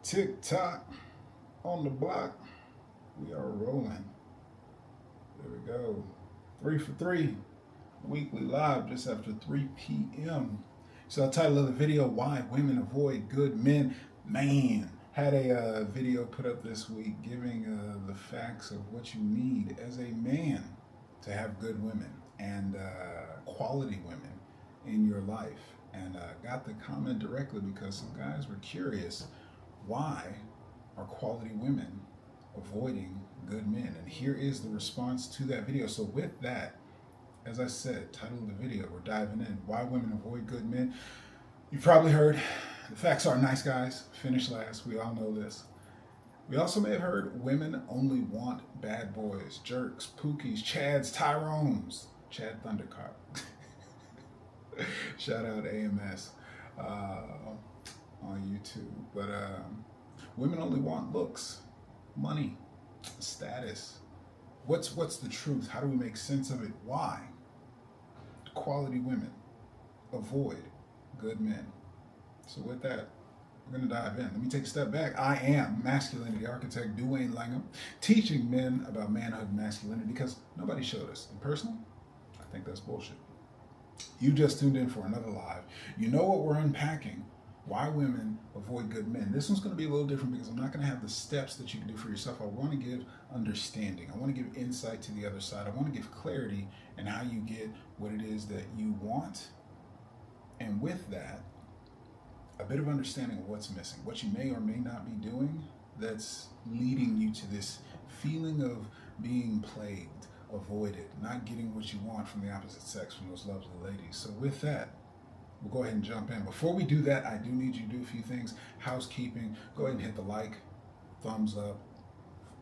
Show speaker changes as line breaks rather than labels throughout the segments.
Tick tock on the block. We are rolling. There we go. 3 for 3. Weekly live just after 3 p.m. So the title of the video, Why Women Avoid Good Men. Man, had a video put up this week giving the facts of what you need as a man to have good women and quality women in your life. And got the comment directly because some guys were curious, why are quality women avoiding good men? And here is the response to that video. So with that, as I said, title of the video, we're diving in. Why women avoid good men. You've probably heard the facts are nice guys finish last. We all know this. We also may have heard women only want bad boys, jerks, pookies, Chads, Tyrones, Chad Thundercock. Shout out AMS on YouTube. But women only want looks, money, status. What's the truth? How do we make sense of it? Why quality women avoid good men? So with that, we're going to dive in. Let me take a step back. I am masculinity architect Duwayne Langham, teaching men about manhood and masculinity because nobody showed us. And personally, I think that's bullshit. You just tuned in for another live. You know what we're unpacking. Why women avoid good men. This one's going to be a little different because I'm not going to have the steps that you can do for yourself. I want to give understanding. I want to give insight to the other side. I want to give clarity in how you get what it is that you want. And with that, a bit of understanding of what's missing, what you may or may not be doing that's leading you to this feeling of being plagued, avoided, not getting what you want from the opposite sex, from those lovely ladies. So with that, we'll go ahead and jump in. Before we do that, I do need you to do a few things. Housekeeping, go ahead and hit the like, thumbs up,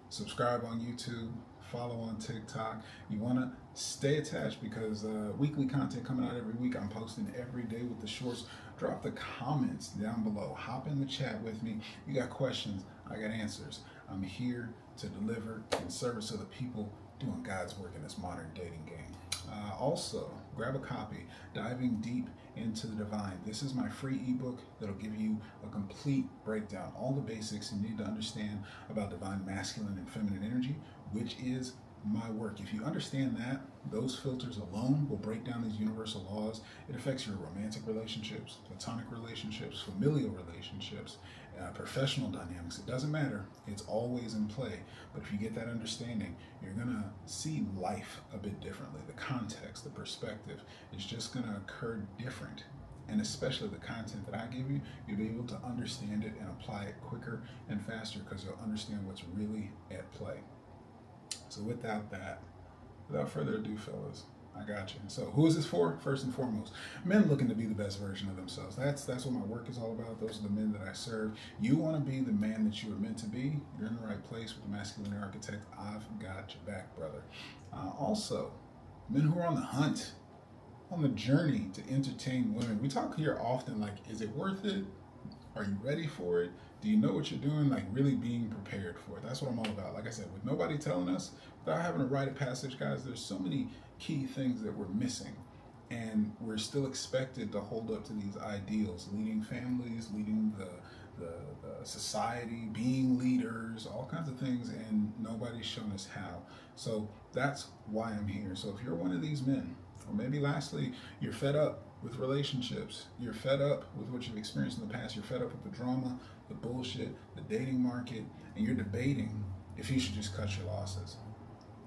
subscribe on YouTube, follow on TikTok. You want to stay attached because weekly content coming out every week. I'm posting every day with the shorts. Drop the comments down below. Hop in the chat with me. You got questions, I got answers. I'm here to deliver in service of the people doing God's work in this modern dating game. Also, grab a copy, Diving Deep into the Divine. This is my free ebook that'll give you a complete breakdown, all the basics you need to understand about divine masculine and feminine energy, which is my work. If you understand that, those filters alone will break down these universal laws. It affects your romantic relationships, platonic relationships, familial relationships, professional dynamics. It doesn't matter. It's always in play. But if you get that understanding, you're going to see life a bit differently. The context, the perspective is just going to occur different. And especially the content that I give you, you'll be able to understand it and apply it quicker and faster because you'll understand what's really at play. So without further ado, fellas, I got you. So who is this for? First and foremost, men looking to be the best version of themselves. That's what my work is all about. Those are the men that I serve. You want to be the man that you are meant to be. You're in the right place with the Masculine Architect. I've got your back, brother. Also, men who are on the hunt, on the journey to entertain women. We talk here often like, is it worth it? Are you ready for it? Do you know what you're doing? Like really being prepared for it. That's what I'm all about. Like I said, with nobody telling us, without having a rite of passage, guys, there's so many key things that we're missing. And we're still expected to hold up to these ideals, leading families, leading the society, being leaders, all kinds of things, and nobody's shown us how. So that's why I'm here. So if you're one of these men, or maybe lastly, you're fed up with relationships, you're fed up with what you've experienced in the past, you're fed up with the drama, the bullshit, the dating market, and you're debating if you should just cut your losses.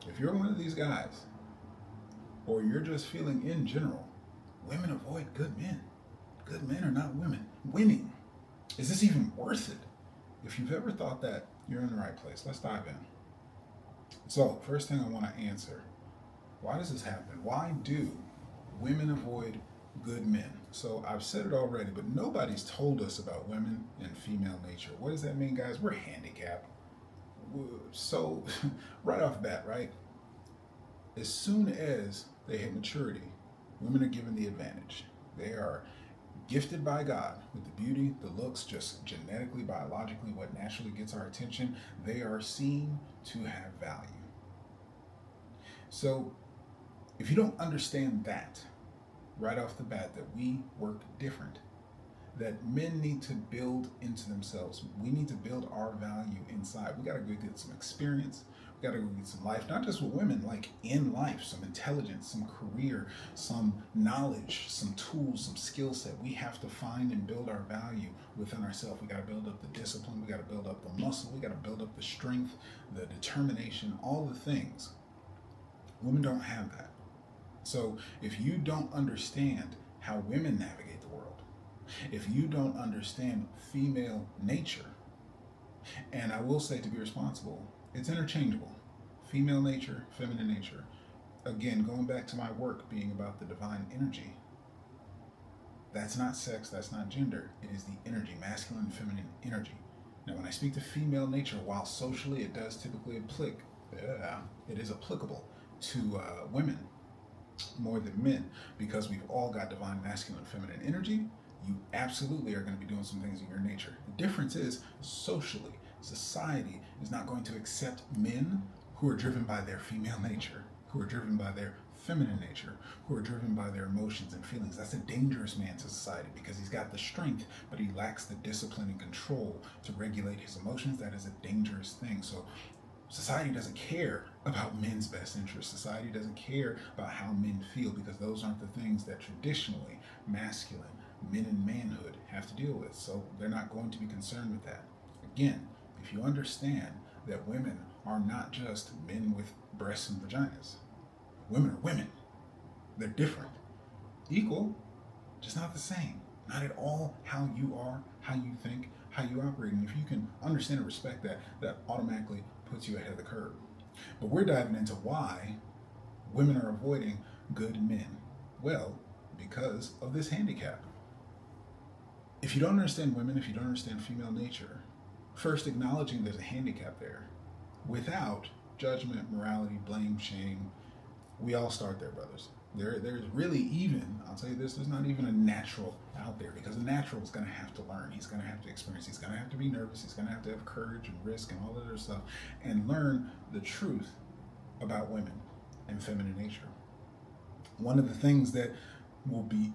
If you're one of these guys, or you're just feeling in general, women avoid good men. Good men are not women. Winning. Is this even worth it? If you've ever thought that, you're in the right place. Let's dive in. So, first thing I want to answer, why does this happen? Why do women avoid good men? So I've said it already, but nobody's told us about women and female nature. What does that mean, guys? We're handicapped. So right off the bat, right? As soon as they hit maturity, women are given the advantage. They are gifted by God with the beauty, the looks, just genetically, biologically, what naturally gets our attention. They are seen to have value. So if you don't understand that right off the bat, that we work different, that men need to build into themselves. We need to build our value inside. We got to go get some experience. We got to go get some life, not just with women, like in life, some intelligence, some career, some knowledge, some tools, some skill set. We have to find and build our value within ourselves. We got to build up the discipline. We got to build up the muscle. We got to build up the strength, the determination, all the things. Women don't have that. So if you don't understand how women navigate the world, if you don't understand female nature, and I will say, to be responsible, it's interchangeable. Female nature, feminine nature. Again, going back to my work being about the divine energy, that's not sex, that's not gender. It is the energy, masculine and feminine energy. Now, when I speak to female nature, while socially it does typically it is applicable to women more than men, because we've all got divine masculine and feminine energy. You absolutely are going to be doing some things in your nature. The difference is, socially, society is not going to accept men who are driven by their female nature, who are driven by their feminine nature, who are driven by their emotions and feelings. That's a dangerous man to society, because he's got the strength, but he lacks the discipline and control to regulate his emotions. That is a dangerous thing. So society doesn't care about men's best interests. Society doesn't care about how men feel, because those aren't the things that traditionally masculine men and manhood have to deal with. So they're not going to be concerned with that. Again, if you understand that women are not just men with breasts and vaginas. Women are women. They're different. Equal, just not the same. Not at all how you are, how you think, how you operate. And if you can understand and respect that, that automatically puts you ahead of the curve. But we're diving into why women are avoiding good men. Well, because of this handicap. If you don't understand women, if you don't understand female nature, first acknowledging there's a handicap there, without judgment, morality, blame, shame, we all start there, brothers. There's really even, I'll tell you this, there's not even a natural out there, because the natural is going to have to learn. He's going to have to experience. He's going to have to be nervous. He's going to have courage and risk and all that other stuff, and learn the truth about women and feminine nature. One of the things that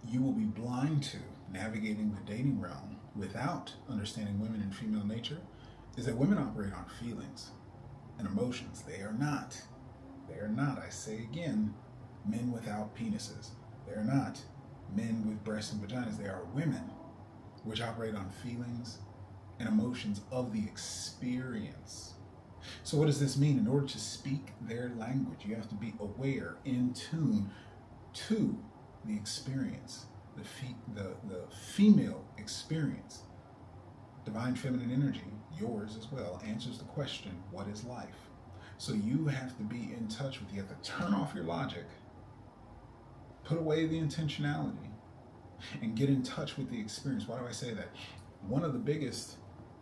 you will be blind to navigating the dating realm without understanding women and female nature is that women operate on feelings and emotions. They are not, I say again, men without penises. They are not men with breasts and vaginas. They are women which operate on feelings and emotions of the experience. So what does this mean? In order to speak their language, you have to be aware, in tune to the experience, the female experience. Divine feminine energy, yours as well, answers the question, what is life? So you have to be in touch with, you have to turn off your logic, put away the intentionality, and get in touch with the experience. Why do I say that? One of the biggest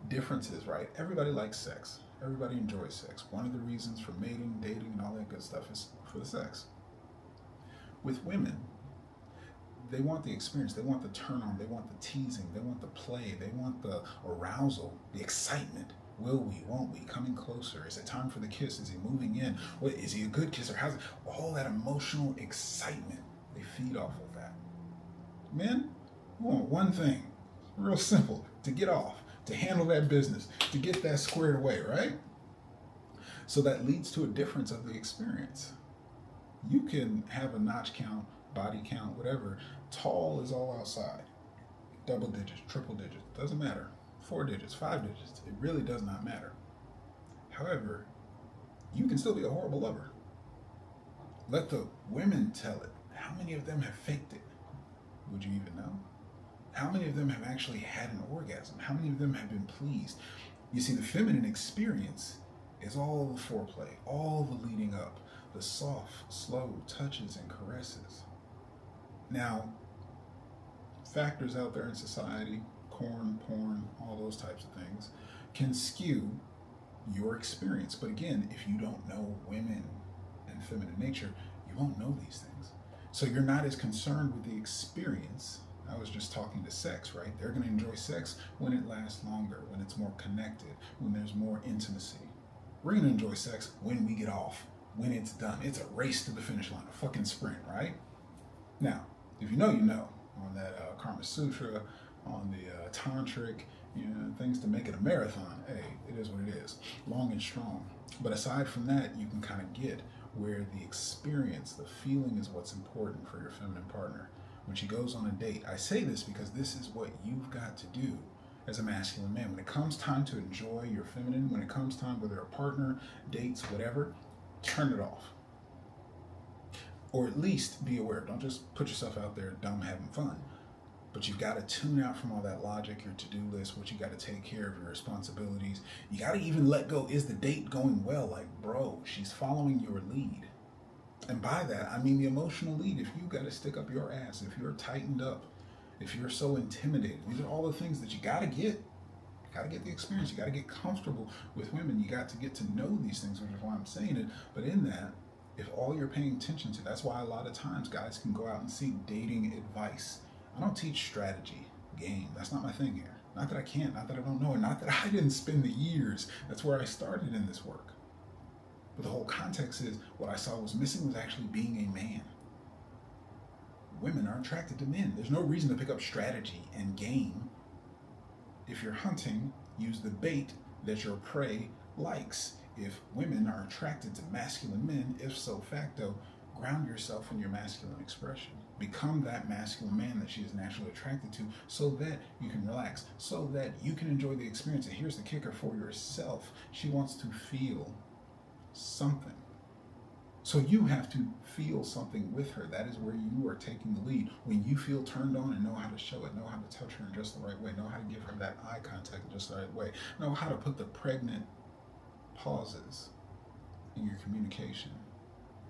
differences, right? Everybody likes sex. Everybody enjoys sex. One of the reasons for mating, dating, and all that good stuff is for the sex. With women, they want the experience. They want the turn on. They want the teasing. They want the play. They want the arousal, the excitement. Will we? Won't we? Coming closer. Is it time for the kiss? Is he moving in? What, is he a good kisser? How's it? All that emotional excitement. They feed off of that. Men, we want one thing. Real simple. To get off. To handle that business. To get that squared away, right? So that leads to a difference of the experience. You can have a notch count, body count, whatever. Tall is all outside. Double digits, triple digits, doesn't matter. 4 digits, 5 digits, it really does not matter. However, you can still be a horrible lover. Let the women tell it. How many of them have faked it? Would you even know? How many of them have actually had an orgasm? How many of them have been pleased? You see, the feminine experience is all the foreplay, all the leading up, the soft, slow touches and caresses. Now, factors out there in society, porn, all those types of things, can skew your experience. But again, if you don't know women and feminine nature, you won't know these things. So you're not as concerned with the experience. I was just talking to sex, right? They're going to enjoy sex when it lasts longer, when it's more connected, when there's more intimacy. We're going to enjoy sex when we get off, when it's done. It's a race to the finish line, a fucking sprint, right? Now, if you know, on that Karma Sutra, on the tantric, things to make it a marathon. Hey, it is what it is, long and strong. But aside from that, you can kind of get where the experience, the feeling is what's important for your feminine partner. When she goes on a date, I say this because this is what you've got to do as a masculine man. When it comes time to enjoy your feminine, when it comes time, whether a partner, dates, whatever, turn it off. Or at least be aware. Don't just put yourself out there dumb having fun. But you've got to tune out from all that logic, your to-do list, what you got to take care of, your responsibilities. You got to even let go. Is the date going well? Like, bro, she's following your lead. And by that, I mean the emotional lead. If you got to stick up your ass, if you're tightened up, if you're so intimidated, these are all the things that you got to get. You got to get the experience. You got to get comfortable with women. You got to get to know these things, which is why I'm saying it. But in that, if all you're paying attention to, that's why a lot of times guys can go out and seek dating advice. I don't teach strategy, game. That's not my thing here. Not that I can't, not that I don't know, and not that I didn't spend the years. That's where I started in this work. But the whole context is what I saw was missing was actually being a man. Women are attracted to men. There's no reason to pick up strategy and game. If you're hunting, use the bait that your prey likes. If women are attracted to masculine men, if so facto, ground yourself in your masculine expression. Become that masculine man that she is naturally attracted to so that you can relax, so that you can enjoy the experience. And here's the kicker for yourself. She wants to feel something. So you have to feel something with her. That is where you are taking the lead. When you feel turned on and know how to show it, know how to touch her in just the right way, know how to give her that eye contact in just the right way, know how to put the pregnant pauses in your communication,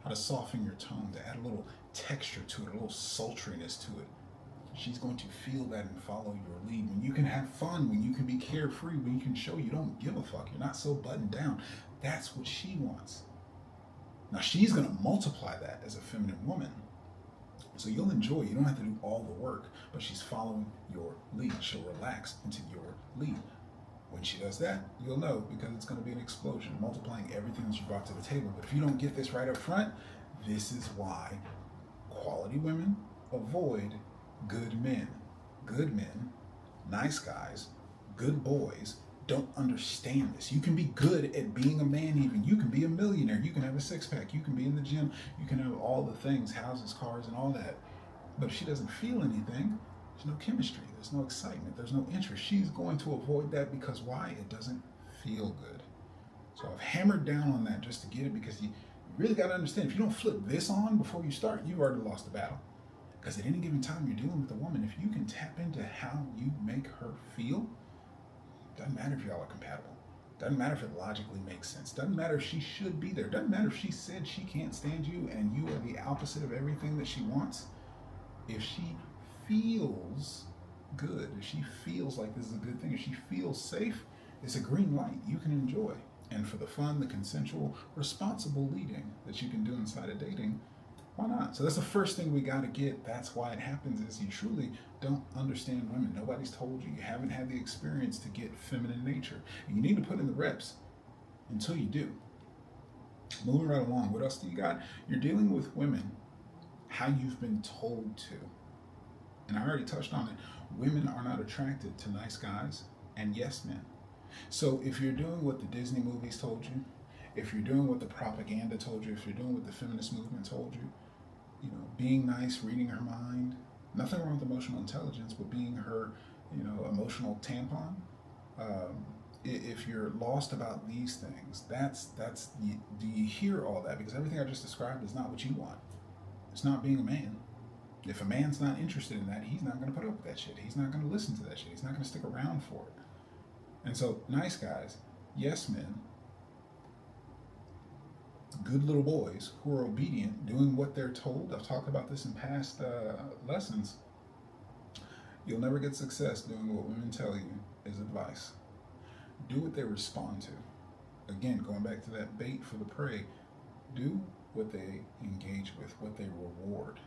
how to soften your tone, to add a little texture to it, a little sultriness to it. She's going to feel that and follow your lead. When you can have fun, when you can be carefree, when you can show you don't give a fuck, you're not so buttoned down, that's what she wants. Now she's going to multiply that as a feminine woman. So you'll enjoy, you don't have to do all the work, but she's following your lead. She'll relax into your lead. When she does that, you'll know, because it's going to be an explosion, multiplying everything that you brought to the table. But if you don't get this right up front, this is why quality women avoid good men. Good men, nice guys, good boys don't understand this. You can be good at being a man even. You can be a millionaire. You can have a six-pack. You can be in the gym. You can have all the things, houses, cars, and all that. But if she doesn't feel anything, there's no chemistry. There's no excitement. There's no interest. She's going to avoid that because why? It doesn't feel good. So I've hammered down on that just to get it, because you really got to understand, if you don't flip this on before you start, you've already lost the battle. Because at any given time you're dealing with a woman, if you can tap into how you make her feel, doesn't matter if y'all are compatible. Doesn't matter if it logically makes sense. Doesn't matter if she should be there. Doesn't matter if she said she can't stand you and you are the opposite of everything that she wants. If she feels good, if she feels like this is a good thing, if she feels safe, it's a green light you can enjoy. And for the fun, the consensual, responsible leading that you can do inside of dating, why not? So that's the first thing we got to get. That's why it happens, is you truly don't understand women. Nobody's told you. You haven't had the experience to get feminine nature. And you need to put in the reps until you do. Moving right along, what else do you got? You're dealing with women how you've been told to. And I already touched on it. Women are not attracted to nice guys and yes men. So if you're doing what the Disney movies told you, if you're doing what the propaganda told you, if you're doing what the feminist movement told you, being nice, reading her mind, nothing wrong with emotional intelligence, but being her, emotional tampon. If you're lost about these things, do you hear all that? Because everything I just described is not what you want. It's not being a man. If a man's not interested in that, he's not going to put up with that shit. He's not going to listen to that shit. He's not going to stick around for it. And so, nice guys, yes men, good little boys who are obedient, doing what they're told. I've talked about this in past lessons. You'll never get success doing what women tell you is advice. Do what they respond to. Again, going back to that bait for the prey, do what they engage with, what they reward.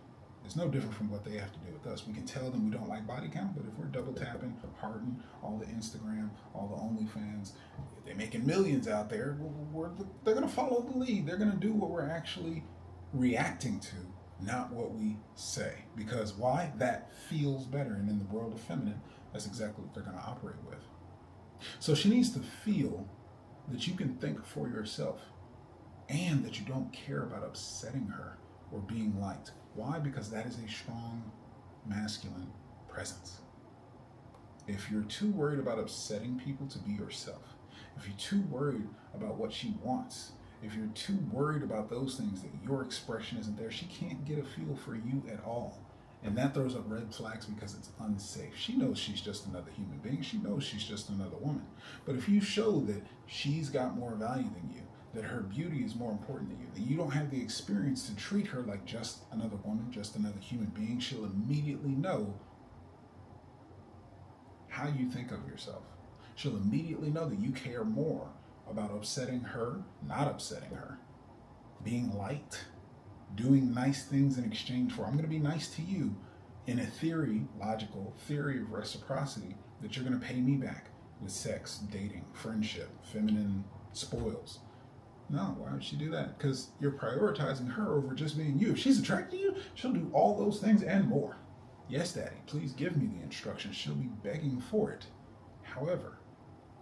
It's no different from what they have to do with us. We can tell them we don't like body count, but if we're double tapping, hearting, all the Instagram, all the OnlyFans, if they're making millions out there, they're going to follow the lead. They're going to do what we're actually reacting to, not what we say. Because why? That feels better. And in the world of feminine, that's exactly what they're going to operate with. So she needs to feel that you can think for yourself and that you don't care about upsetting her or being liked. Why? Because that is a strong masculine presence. If you're too worried about upsetting people to be yourself, if you're too worried about what she wants, if you're too worried about those things that your expression isn't there, she can't get a feel for you at all. And that throws up red flags because it's unsafe. She knows she's just another human being. She knows she's just another woman. But if you show that she's got more value than you, that her beauty is more important than you, that you don't have the experience to treat her like just another woman, just another human being, she'll immediately know how you think of yourself. She'll immediately know that you care more about upsetting her, not upsetting her, being liked, doing nice things in exchange for, I'm going to be nice to you, in a theory, logical theory of reciprocity, that you're going to pay me back with sex, dating, friendship, feminine spoils. No, why would she do that? Because you're prioritizing her over just being you. If she's attracted to you, she'll do all those things and more. Yes, Daddy, please give me the instructions. She'll be begging for it. However,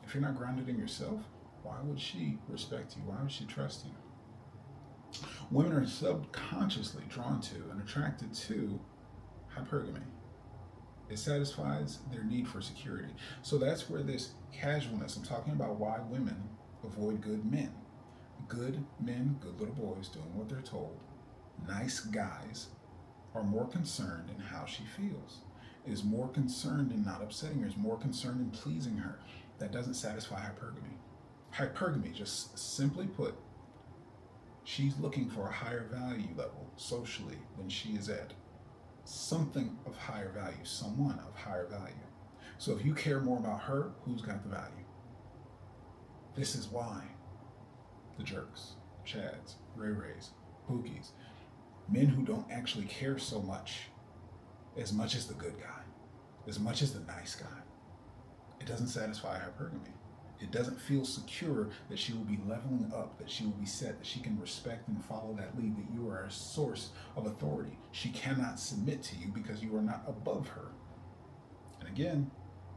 if you're not grounded in yourself, why would she respect you? Why would she trust you? Women are subconsciously drawn to and attracted to hypergamy. It satisfies their need for security. So that's where this casualness, I'm talking about why women avoid good men. Good men, good little boys doing what they're told. Nice guys are more concerned in how she feels, is more concerned in not upsetting her, is more concerned in pleasing her. That doesn't satisfy hypergamy. Hypergamy, just simply put, she's looking for a higher value level socially than she is at. Something of higher value, someone of higher value. So if you care more about her, who's got the value? This is why the jerks, Chads, Ray Rays, Pookies, men who don't actually care so much as the good guy, as much as the nice guy, it doesn't satisfy hypergamy. It doesn't feel secure that she will be leveling up, that she will be set, that she can respect and follow that lead, that you are a source of authority. She cannot submit to you because you are not above her. And again,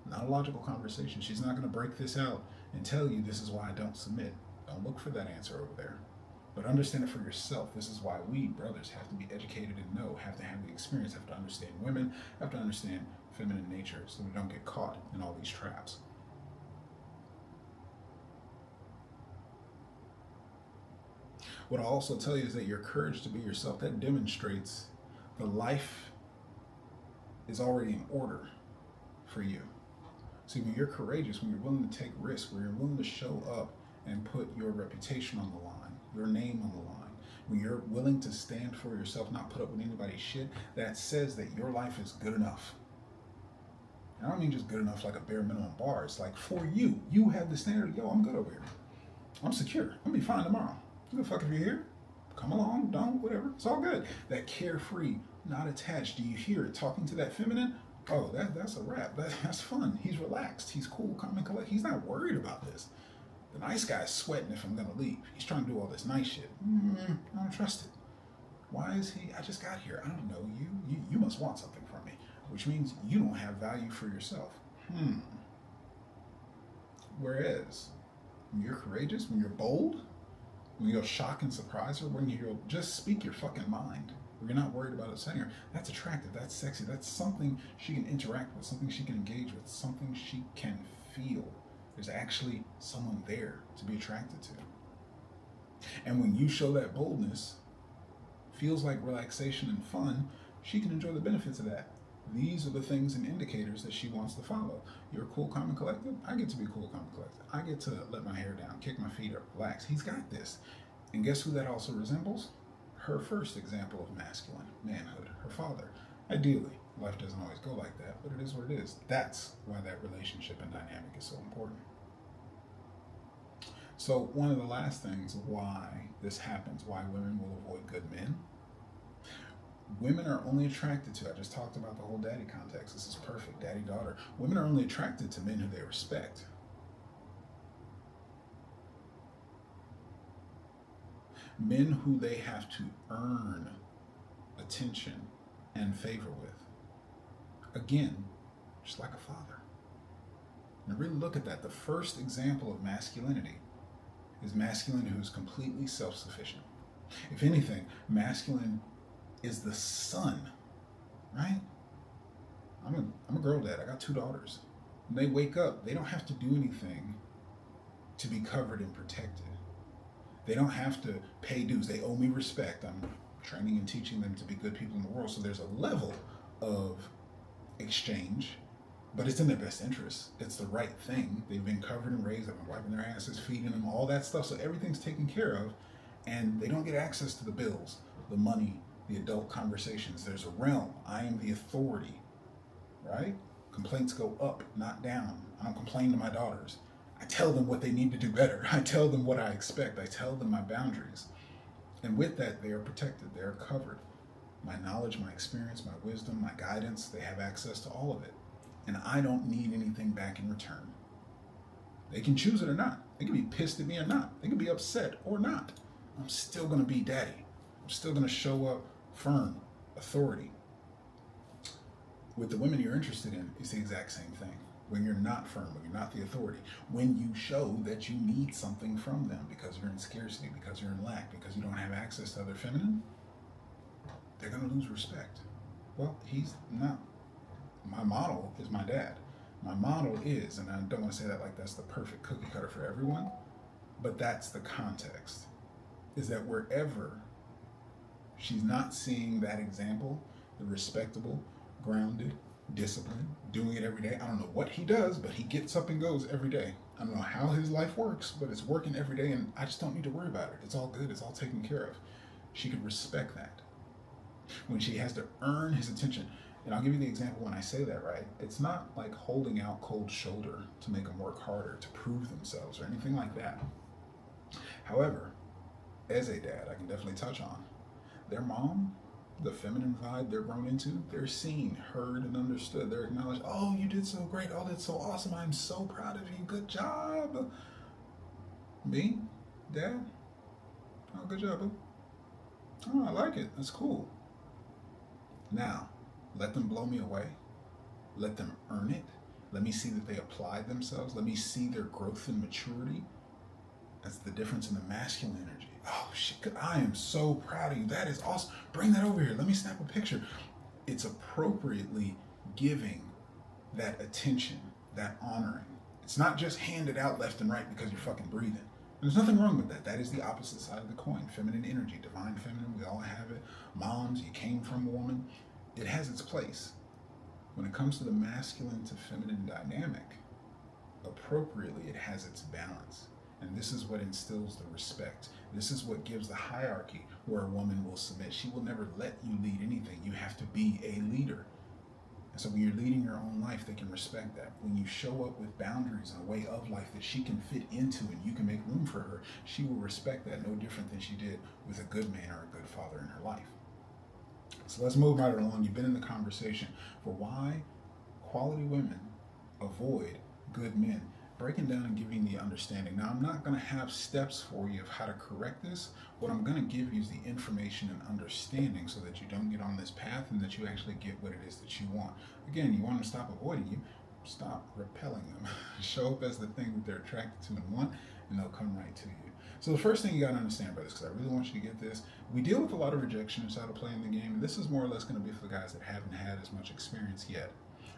not a logical conversation. She's not going to break this out and tell you this is why I don't submit. Don't look for that answer over there. But understand it for yourself. This is why we, brothers, have to be educated and know, have to have the experience, have to understand women, have to understand feminine nature so we don't get caught in all these traps. What I'll also tell you is that your courage to be yourself, that demonstrates the life is already in order for you. See, when you're courageous, when you're willing to take risks, when you're willing to show up and put your reputation on the line, your name on the line, when you're willing to stand for yourself, not put up with anybody's shit, that says that your life is good enough. And I don't mean just good enough like a bare minimum bar. It's like for you, you have the standard, yo, I'm good over here. I'm secure. I'll be fine tomorrow. Who the fuck if you're here? Come along, don't, whatever. It's all good. That carefree, not attached. Do you hear it? Talking to that feminine? Oh, that's a wrap. That's fun. He's relaxed. He's cool, calm, and collect. He's not worried about this. The nice guy's sweating if I'm going to leave. He's trying to do all this nice shit. I don't trust it. Why is he? I just got here. I don't know you. You must want something from me, which means you don't have value for yourself. Whereas, when you're courageous, when you're bold, when you'll shock and surprise her, when you'll just speak your fucking mind, when you're not worried about upsetting her, that's attractive, that's sexy, that's something she can interact with, something she can engage with, something she can feel. There's actually someone there to be attracted to. And when you show that boldness, feels like relaxation and fun, she can enjoy the benefits of that. These are the things and indicators that she wants to follow. You're cool, calm, and collected. I get to be cool, calm, and collected. I get to let my hair down, kick my feet up, relax. He's got this. And guess who that also resembles? Her first example of masculine manhood, her father. Ideally, life doesn't always go like that, but it is what it is. That's why that relationship and dynamic is so important. So one of the last things why this happens, why women will avoid good men, women are only attracted to, I just talked about the whole daddy context. This is perfect, daddy-daughter. Women are only attracted to men who they respect. Men who they have to earn attention and favor with. Again, just like a father. And really look at that. The first example of masculinity is masculine who's completely self-sufficient. If anything, masculine is the sun, right? I'm a girl dad. I got 2 daughters. When they wake up, they don't have to do anything to be covered and protected. They don't have to pay dues. They owe me respect. I'm training and teaching them to be good people in the world. So there's a level of exchange, but it's in their best interest. It's the right thing. They've been covered and raised. I've been wiping their asses, feeding them, all that stuff. So everything's taken care of, and they don't get access to the bills, the money, the adult conversations. There's a realm. I am the authority, right? Complaints go up, not down. I don't complain to my daughters. I tell them what they need to do better. I tell them what I expect. I tell them my boundaries. And with that, they are protected. They are covered. My knowledge, my experience, my wisdom, my guidance, they have access to all of it. And I don't need anything back in return. They can choose it or not. They can be pissed at me or not. They can be upset or not. I'm still going to be daddy. I'm still going to show up firm, authority. With the women you're interested in, it's the exact same thing. When you're not firm, when you're not the authority, when you show that you need something from them because you're in scarcity, because you're in lack, because you don't have access to other feminine, they're going to lose respect. Well, he's not. My model is my dad. My model is, and I don't want to say that like that's the perfect cookie cutter for everyone, but that's the context, is that wherever she's not seeing that example, the respectable, grounded, disciplined, doing it every day. I don't know what he does, but he gets up and goes every day. I don't know how his life works, but it's working every day, and I just don't need to worry about it. It's all good. It's all taken care of. She could respect that. When she has to earn his attention, and I'll give you the example when I say that, right? It's not like holding out cold shoulder to make them work harder, to prove themselves, or anything like that. However, as a dad, I can definitely touch on their mom, the feminine vibe they're grown into, they're seen, heard, and understood. They're acknowledged. Oh, you did so great. Oh, that's so awesome. I'm so proud of you. Good job. Me? Dad? Oh, good job, boo. Oh, I like it. That's cool. Now, let them blow me away. Let them earn it. Let me see that they applied themselves. Let me see their growth and maturity. That's the difference in the masculine energy. Oh, shit, I am so proud of you. That is awesome. Bring that over here. Let me snap a picture. It's appropriately giving that attention, that honoring. It's not just handed out left and right because you're fucking breathing. There's nothing wrong with that. That is the opposite side of the coin. Feminine energy, divine feminine, we all have it. Moms, you came from a woman. It has its place. When it comes to the masculine to feminine dynamic, appropriately it has its balance. And this is what instills the respect. This is what gives the hierarchy where a woman will submit. She will never let you lead anything. You have to be a leader. And so when you're leading your own life, they can respect that. When you show up with boundaries and a way of life that she can fit into and you can make room for her, she will respect that no different than she did with a good man or a good father in her life. So let's move right along. You've been in the conversation for why quality women avoid good men. Breaking down and giving the understanding. Now, I'm not going to have steps for you of how to correct this. What I'm going to give you is the information and understanding so that you don't get on this path and that you actually get what it is that you want. Again, you want them to stop avoiding you, stop repelling them. Show up as the thing that they're attracted to and want, and they'll come right to you. So the first thing you got to understand about this, because I really want you to get this, we deal with a lot of rejection inside of playing the game, and this is more or less going to be for the guys that haven't had as much experience yet.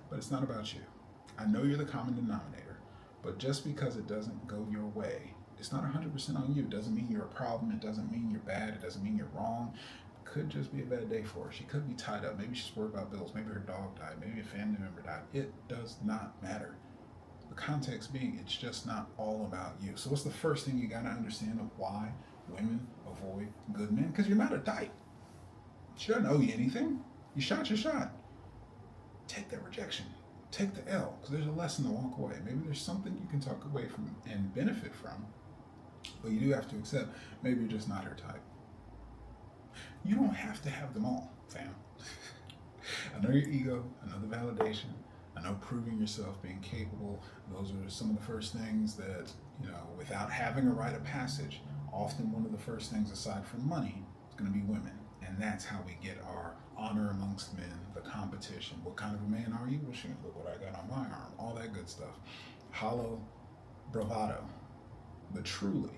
But it's not about you. I know you're the common denominator. But just because it doesn't go your way, it's not 100% on you. It doesn't mean you're a problem. It doesn't mean you're bad. It doesn't mean you're wrong. It could just be a bad day for her. She could be tied up. Maybe she's worried about bills. Maybe her dog died. Maybe a family member died. It does not matter. The context being, it's just not all about you. So what's the first thing you got to understand of why women avoid good men? Because you're not a type. She doesn't owe you anything. You shot your shot. Take that rejection. Take the L, because there's a lesson to walk away. Maybe there's something you can talk away from and benefit from, but you do have to accept maybe you're just not her type. You don't have to have them all, fam. I know your ego, I know the validation, I know proving yourself, being capable. Those are some of the first things that, without having a rite of passage, often one of the first things aside from money is going to be women. And that's how we get our honor amongst men, the competition. What kind of a man are you? Well, shoot, look what I got on my arm. All that good stuff. hollow bravado. But truly,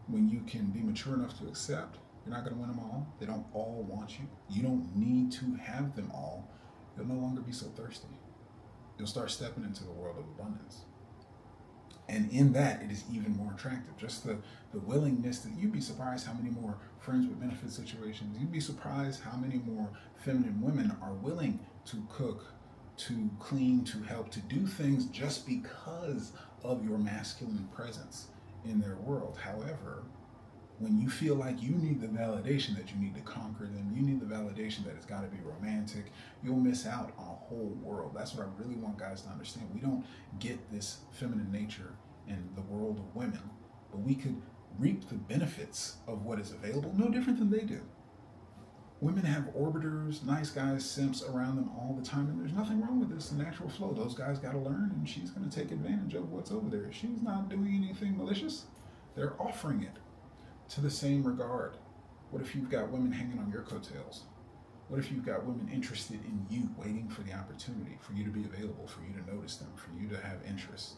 when you can be mature enough to accept you're not going to win them all, they don't all want you, you don't need to have them all, you'll no longer be so thirsty. You'll start stepping into the world of abundance. And in that, it is even more attractive. Just the willingness that you'd be surprised how many more friends with benefit situations, you'd be surprised how many more feminine women are willing to cook, to clean, to help, to do things just because of your masculine presence in their world. However, when you feel like you need the validation that you need to conquer them, you need the validation that it's got to be romantic, you'll miss out on a whole world. That's what I really want guys to understand. We don't get this feminine nature in the world of women, but we could reap the benefits of what is available no different than they do. Women have orbiters, nice guys, simps around them all the time, and there's nothing wrong with this. The natural flow. Those guys got to learn, and she's going to take advantage of what's over there. She's not doing anything malicious. They're offering it. To the same regard, what if you've got women hanging on your coattails? What if you've got women interested in you, waiting for the opportunity, for you to be available, for you to notice them, for you to have interest?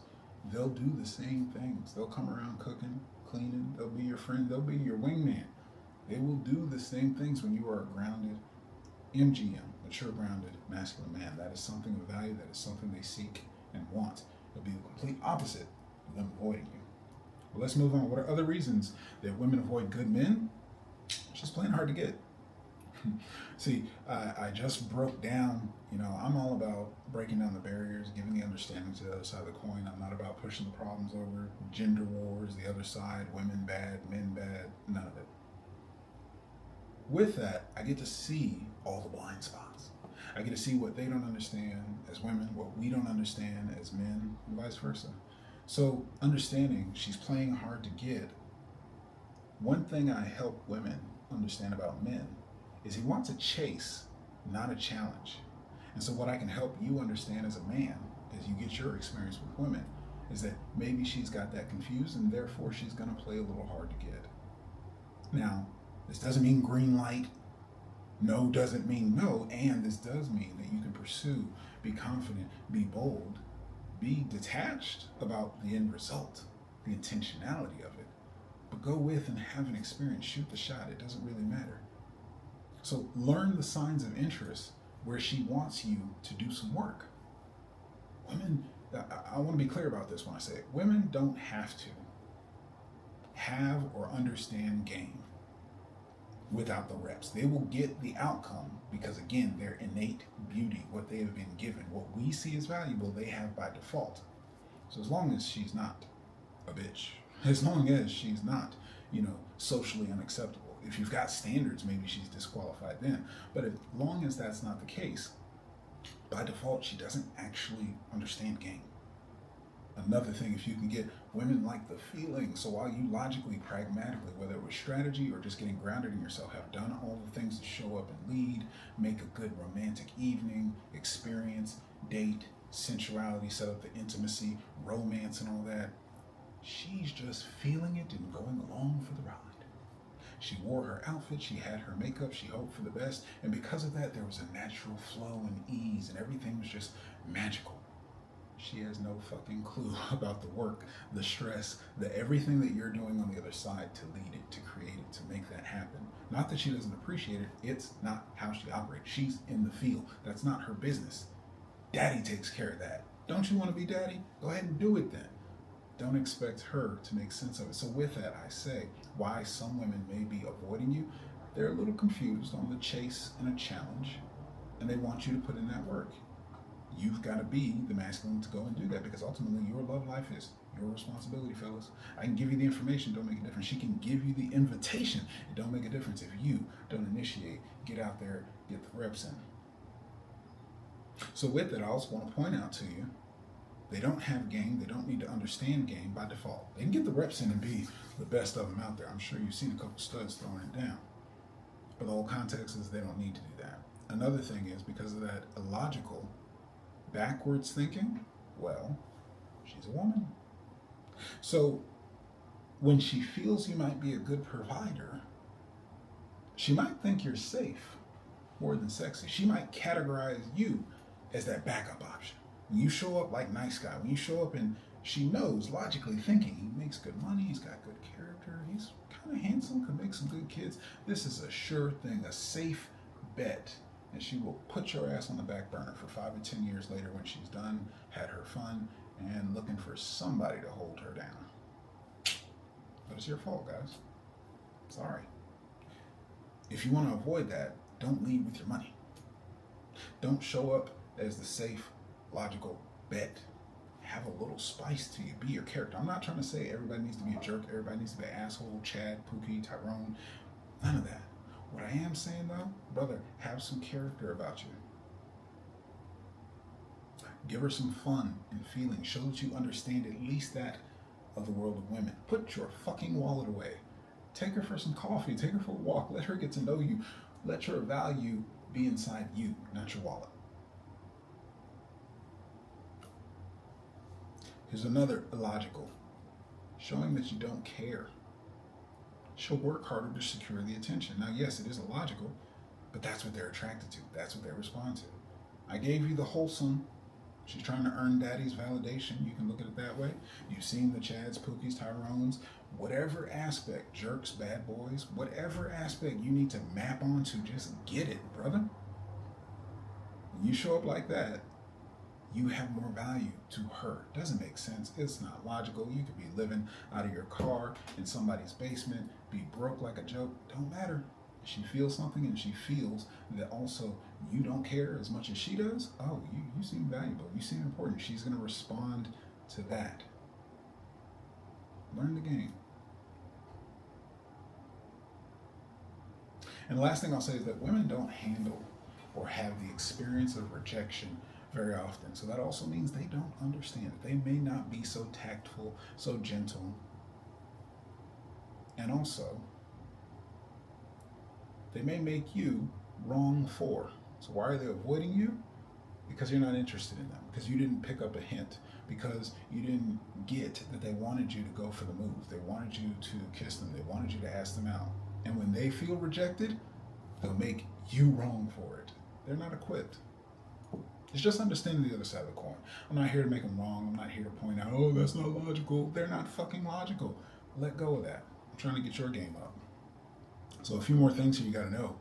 They'll do the same things. They'll come around cooking, cleaning, they'll be your friend, they'll be your wingman. They will do the same things when you are a grounded MGM, mature, grounded, masculine man. That is something of value, that is something they seek and want. It'll be the complete opposite of them avoiding you. Well, let's move on. What are other reasons that women avoid good men? It's just plain hard to get. See, I just broke down, I'm all about breaking down the barriers, giving the understanding to the other side of the coin. I'm not about pushing the problems over, gender wars, the other side, women bad, men bad, none of it. With that, I get to see all the blind spots. I get to see what they don't understand as women, what we don't understand as men, and vice versa. So understanding she's playing hard to get, one thing I help women understand about men is he wants a chase, not a challenge. And so what I can help you understand as a man, as you get your experience with women, is that maybe she's got that confused and therefore she's going to play a little hard to get. Now, this doesn't mean green light. No doesn't mean no. And this does mean that you can pursue, be confident, be bold, be detached about the end result, the intentionality of it, but go with and have an experience, shoot the shot. It doesn't really matter. So learn the signs of interest where she wants you to do some work. Women, I want to be clear about this when I say it. Women don't have to have or understand game without the reps. They will get the outcome because, again, their innate beauty, what they have been given, what we see as valuable, they have by default. So as long as she's not a bitch, as long as she's not, socially unacceptable. If you've got standards, maybe she's disqualified then. But as long as that's not the case, by default, she doesn't actually understand game. Another thing, if you can get women like the feeling, so while you logically, pragmatically, whether it was strategy or just getting grounded in yourself, have done all the things to show up and lead, make a good romantic evening, experience, date, sensuality, set up the intimacy, romance and all that, she's just feeling it and going along for the ride. She wore her outfit, she had her makeup, she hoped for the best, and because of that, there was a natural flow and ease, and everything was just magical. She has no fucking clue about the work, the stress, the everything that you're doing on the other side to lead it, to create it, to make that happen. Not that she doesn't appreciate it, it's not how she operates. She's in the field. That's not her business. Daddy takes care of that. Don't you want to be daddy? Go ahead and do it then. Don't expect her to make sense of it. So with that, I say why some women may be avoiding you. They're a little confused on the chase and a challenge, and they want you to put in that work. You've got to be the masculine to go and do that, because ultimately your love life is your responsibility, fellas. I can give you the information, don't make a difference. She can give you the invitation, it don't make a difference if you don't initiate, get out there, get the reps in. So with that, I also want to point out to you, they don't have game, they don't need to understand game by default. They can get the reps in and be the best of them out there. I'm sure you've seen a couple studs throwing it down. But the whole context is they don't need to do that. Another thing is, because of that illogical, backwards thinking, well, she's a woman. So when she feels you might be a good provider, she might think you're safe more than sexy. She might categorize you as that backup option. When you show up like nice guy, when you show up and she knows, logically thinking, he makes good money, he's got good character, he's kind of handsome, could make some good kids. This is a sure thing, a safe bet. And she will put your ass on the back burner for 5 or 10 years later when she's done, had her fun, and looking for somebody to hold her down. But it's your fault, guys. Sorry. If you want to avoid that, don't lead with your money. Don't show up as the safe, logical bet. Have a little spice to you. Be your character. I'm not trying to say everybody needs to be a jerk. Everybody needs to be an asshole, Chad, Pookie, Tyrone. None of that. What I am saying though, brother, have some character about you. Give her some fun and feeling. Show that you understand at least that of the world of women. Put your fucking wallet away. Take her for some coffee. Take her for a walk. Let her get to know you. Let your value be inside you, not your wallet. Here's another illogical. Showing that you don't care. She'll work harder to secure the attention. Now, yes, it is illogical, but that's what they're attracted to. That's what they respond to. I gave you the wholesome. She's trying to earn daddy's validation. You can look at it that way. You've seen the Chads, Pookies, Tyrones, whatever aspect, jerks, bad boys, whatever aspect you need to map onto, just get it, brother. When you show up like that, you have more value to her. Doesn't make sense. It's not logical. You could be living out of your car in somebody's basement, be broke like a joke. Don't matter. If she feels something and she feels that also you don't care as much as she does, oh, you seem valuable. You seem important. She's going to respond to that. Learn the game. And the last thing I'll say is that women don't handle or have the experience of rejection very often. So that also means they don't understand it. They may not be so tactful, so gentle. And also, they may make you wrong for. So why are they avoiding you? Because you're not interested in them. Because you didn't pick up a hint. Because you didn't get that they wanted you to go for the move. They wanted you to kiss them. They wanted you to ask them out. And when they feel rejected, they'll make you wrong for it. They're not equipped. It's just understanding the other side of the coin. I'm not here to make them wrong. I'm not here to point out, oh, that's not logical. They're not fucking logical. Let go of that. I'm trying to get your game up. So a few more things here you got to know.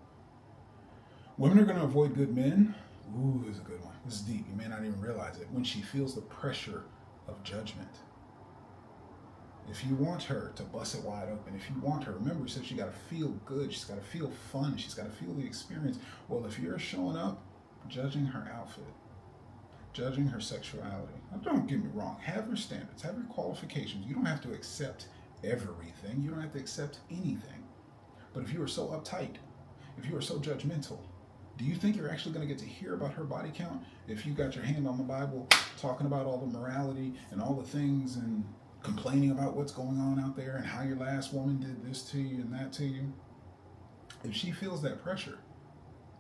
Women are going to avoid good men. Ooh, this is a good one. This is deep. You may not even realize it. When she feels the pressure of judgment. If you want her to bust it wide open, if you want her, remember, we said she got to feel good. She's got to feel fun. She's got to feel the experience. Well, if you're showing up, judging her outfit, judging her sexuality. Now, don't get me wrong. Have your standards. Have your qualifications. You don't have to accept everything. You don't have to accept anything. But if you are so uptight, if you are so judgmental, do you think you're actually going to get to hear about her body count if you got your hand on the Bible, talking about all the morality and all the things and complaining about what's going on out there and how your last woman did this to you and that to you? If she feels that pressure,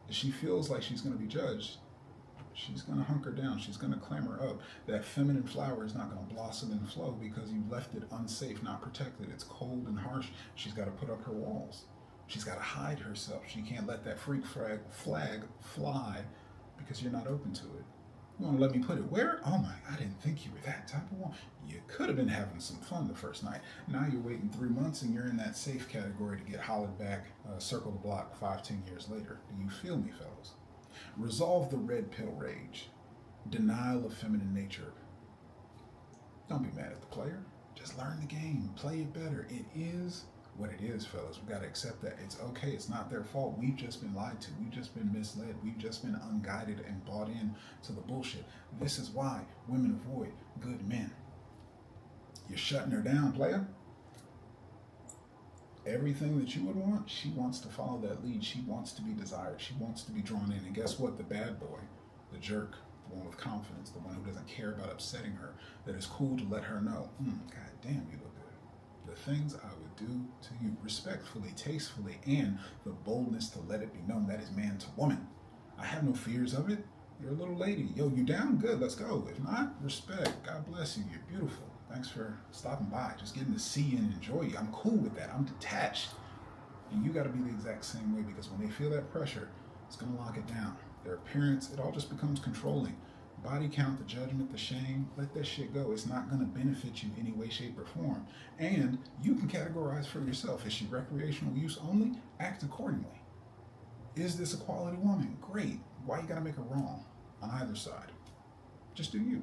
if she feels like she's going to be judged, she's going to hunker down. She's going to clamor up. That feminine flower is not going to blossom and flow because you left it unsafe, not protected. It's cold and harsh. She's got to put up her walls. She's got to hide herself. She can't let that freak flag fly because you're not open to it. You want to let me put it where? Oh my, I didn't think you were that type of woman. You could have been having some fun the first night. Now you're waiting 3 months and you're in that safe category to get hollered back, circle the block 5-10 years later. Do you feel me, fellas? Resolve the red pill rage. Denial of feminine nature. Don't be mad at the player. Just learn the game. Play it better. It is what it is, fellas. We got to accept that. It's okay. It's not their fault. We've just been lied to. We've just been misled. We've just been unguided and bought in to the bullshit. This is why women avoid good men. You're shutting her down, player. Everything that you would want, she wants to follow that lead. She wants to be desired. She wants to be drawn in. And guess what? The bad boy, the jerk, the one with confidence, the one who doesn't care about upsetting her, that is cool to let her know, God damn, you look good. The things I would do to you respectfully, tastefully, and the boldness to let it be known. That is man to woman. I have no fears of it. You're a little lady. Yo, you down? Good, let's go. If not, respect. God bless you. You're beautiful. Thanks for stopping by. Just getting to see you and enjoy you. I'm cool with that. I'm detached. And you got to be the exact same way, because when they feel that pressure, it's going to lock it down. Their appearance, it all just becomes controlling. Body count, the judgment, the shame, let that shit go. It's not going to benefit you any way, shape, or form. And you can categorize for yourself. Is she recreational use only? Act accordingly. Is this a quality woman? Great. Why you got to make her wrong on either side? Just do you.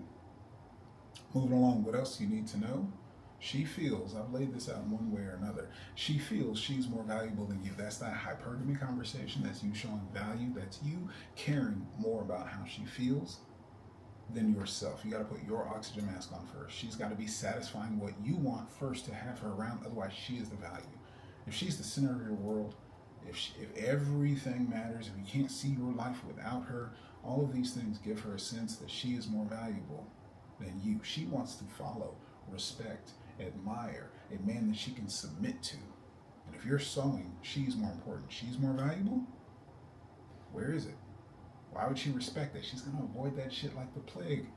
Moving along, what else you need to know? She feels, I've laid this out in one way or another, she feels she's more valuable than you. That's that hypergamy conversation. That's you showing value. That's you caring more about how she feels than yourself. You got to put your oxygen mask on first. She's got to be satisfying what you want first to have her around. Otherwise, she is the value. If she's the center of your world, if everything matters, if you can't see your life without her, all of these things give her a sense that she is more valuable than you. She wants to follow, respect, admire a man that she can submit to. And if you're sowing, she's more important, she's more valuable, where is it? Why would she respect that? She's going to avoid that shit like the plague.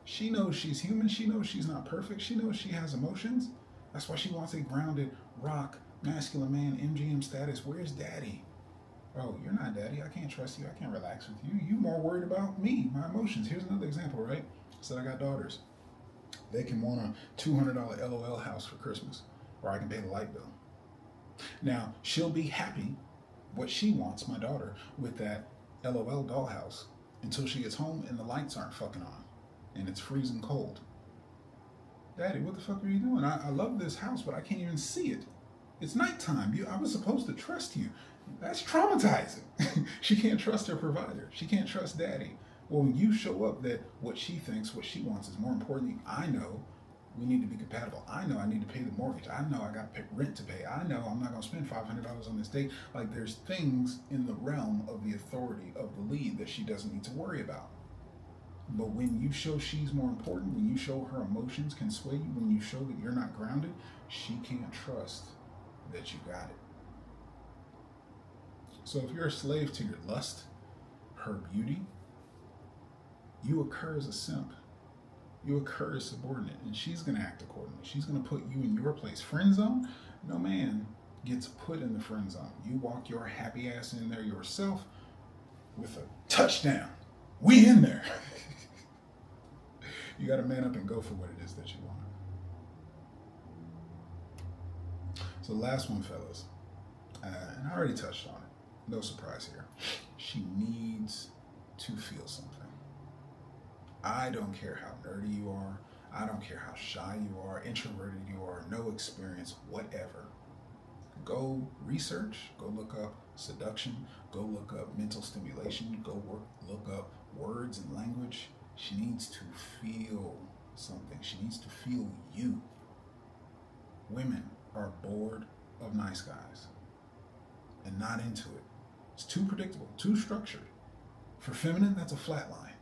She knows she's human. She knows she's not perfect. She knows she has emotions. That's why she wants a grounded, rock, masculine man, MGM status. Where's daddy? Oh, you're not daddy. I can't trust you. I can't relax with you. You more worried about me, my emotions. Here's another example, right? So I got daughters. They can want a $200 LOL house for Christmas, or I can pay the light bill. Now, she'll be happy, what she wants, my daughter, with that LOL dollhouse until she gets home and the lights aren't fucking on and it's freezing cold. Daddy, what the fuck are you doing? I love this house, but I can't even see it. It's nighttime. I was supposed to trust you. That's traumatizing. She can't trust her provider. She can't trust daddy. Well, when you show up that what she thinks, what she wants is more important, I know we need to be compatible. I know I need to pay the mortgage. I know I got rent to pay. I know I'm not going to spend $500 on this date. Like, there's things in the realm of the authority of the lead that she doesn't need to worry about. But when you show she's more important, when you show her emotions can sway you, when you show that you're not grounded, she can't trust that you got it. So if you're a slave to your lust, her beauty, you occur as a simp. You occur as subordinate, and she's going to act accordingly. She's going to put you in your place. Friend zone? No man gets put in the friend zone. You walk your happy ass in there yourself with a touchdown. We in there. You got to man up and go for what it is that you want. So the last one, fellas, and I already touched on it. No surprise here. She needs to feel something. I don't care how nerdy you are. I don't care how shy you are, introverted you are, no experience, whatever. Go research, go look up seduction, go look up mental stimulation, go look up words and language. She needs to feel something. She needs to feel you. Women are bored of nice guys and not into it. It's too predictable, too structured. For feminine, that's a flat line.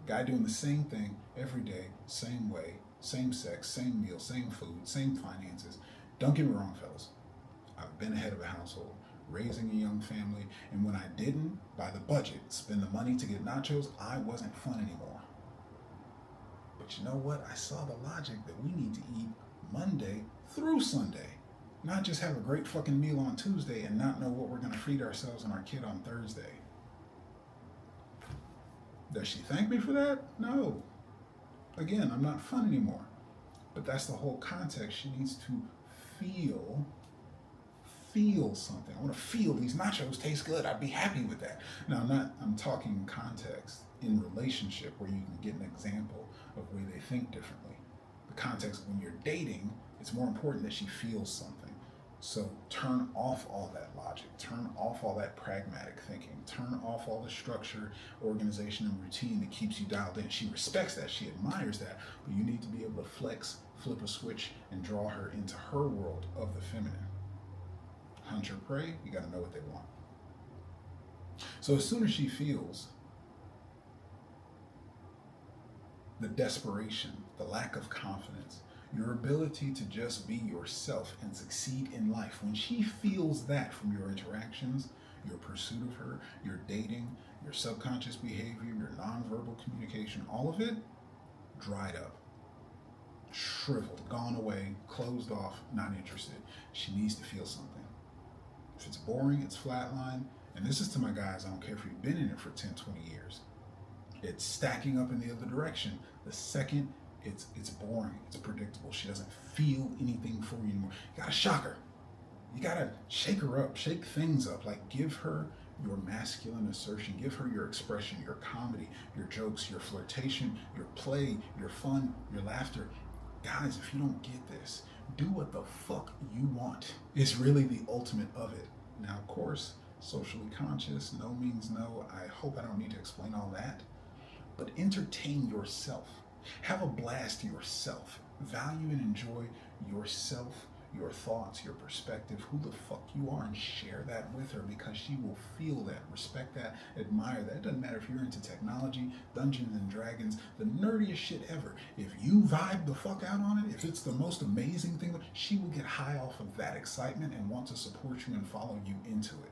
Guy doing the same thing every day, same way, same sex, same meal, same food, same finances. Don't get me wrong, fellas. I've been ahead of a household, raising a young family, and when I didn't, by the budget, spend the money to get nachos, I wasn't fun anymore. But you know what? I saw the logic that we need to eat Monday through Sunday. Not just have a great fucking meal on Tuesday and not know what we're going to feed ourselves and our kid on Thursday. Does she thank me for that? No. Again, I'm not fun anymore. But that's the whole context. She needs to feel something. I want to feel these nachos taste good. I'd be happy with that. Now, I'm talking context in relationship where you can get an example of where they think differently. The context of when you're dating, it's more important that she feels something. So turn off all that logic, turn off all that pragmatic thinking, turn off all the structure, organization, and routine that keeps you dialed in. She respects that, she admires that, but you need to be able to flex, flip a switch, and draw her into her world of the feminine. Hunt or prey, you gotta know what they want. So as soon as she feels the desperation, the lack of confidence, your ability to just be yourself and succeed in life, when she feels that from your interactions, your pursuit of her, your dating, your subconscious behavior, your nonverbal communication, all of it dried up, shriveled, gone away, closed off, not interested. She needs to feel something. If it's boring, it's flatline, and this is to my guys, I don't care if you've been in it for 10, 20 years. It's stacking up in the other direction. The second it's boring, it's predictable. She doesn't feel anything for you anymore. You gotta shock her. You gotta shake her up, shake things up. Like give her your masculine assertion, give her your expression, your comedy, your jokes, your flirtation, your play, your fun, your laughter. Guys, if you don't get this, do what the fuck you want. It's really the ultimate of it. Now, of course, socially conscious, no means no. I hope I don't need to explain all that. But entertain yourself. Have a blast yourself. Value and enjoy yourself, your thoughts, your perspective, who the fuck you are, and share that with her because she will feel that, respect that, admire that. It doesn't matter if you're into technology, Dungeons and Dragons, the nerdiest shit ever. If you vibe the fuck out on it, if it's the most amazing thing, she will get high off of that excitement and want to support you and follow you into it.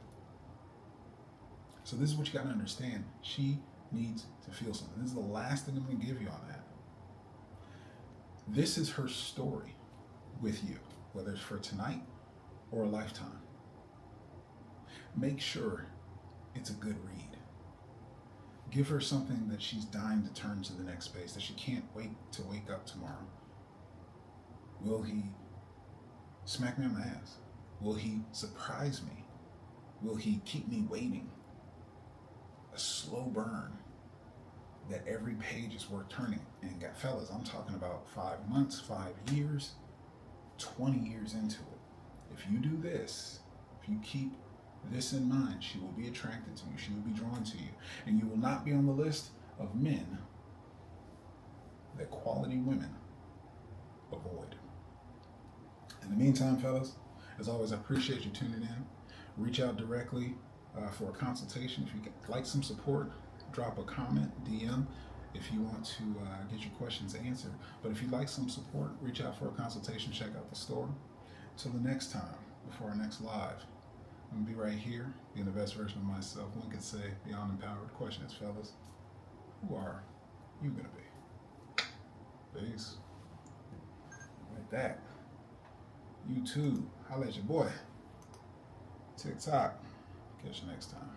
So this is what you got to understand. She needs to feel something. This is the last thing I'm going to give you on that. This is her story with you, whether it's for tonight or a lifetime. Make sure it's a good read. Give her something that she's dying to turn to the next space, that she can't wait to wake up tomorrow. Will he smack me on the ass? Will he surprise me? Will he keep me waiting? A slow burn that every page is worth turning. And fellas, I'm talking about 5 months, 5 years, 20 years into it. If you do this, if you keep this in mind, she will be attracted to you. She will be drawn to you. And you will not be on the list of men that quality women avoid. In the meantime, fellas, as always, I appreciate you tuning in. Reach out directly for a consultation. If you like some support, drop a comment, DM, if you want to get your questions answered. But if you'd like some support, reach out for a consultation, check out the store. Till the next time, before our next live, I'm going to be right here, being the best version of myself. One could say beyond empowered. Question is, fellas, who are you going to be? Peace. Like that. YouTube, holla at your boy. TikTok. Catch you next time.